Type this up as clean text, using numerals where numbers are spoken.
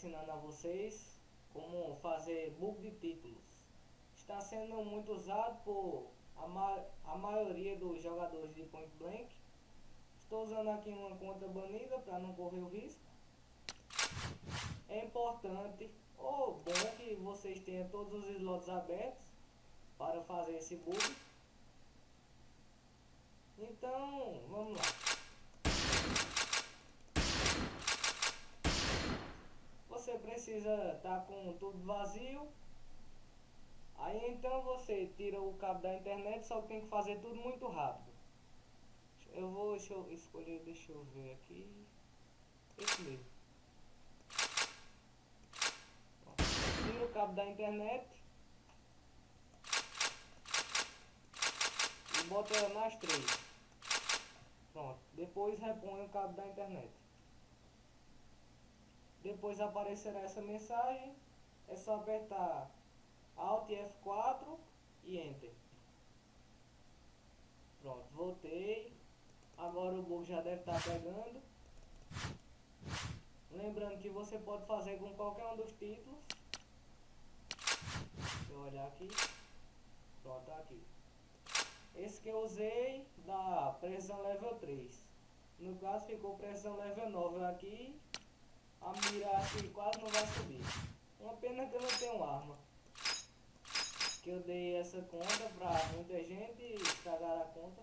ensinando a vocês como fazer bug de títulos. Está sendo muito usado por a maioria dos jogadores de Point Blank. Estou usando aqui uma conta banida para não correr o risco. É importante ou bom que vocês tenham todos os slots abertos para fazer esse bug. Então, vamos lá. Você precisa estar com tudo vazio. Aí então você tira o cabo da internet, só que tem que fazer tudo muito rápido. Deixa eu escolher, deixa eu ver aqui. Esse mesmo. Tira o cabo da internet e bota nas três. Pronto. Depois repõe o cabo da internet. Depois aparecerá essa mensagem. É só apertar Alt F4 e Enter. Pronto, voltei. Agora o bug já deve estar pegando. Lembrando que você pode fazer com qualquer um dos títulos. Deixa eu olhar aqui. Pronto, tá aqui. Esse que eu usei da precisão level 3. No caso ficou precisão level 9 aqui. A mira aqui quase não vai subir. Uma pena que eu não tenho arma. Que eu dei essa conta pra muita gente e estragaram a conta.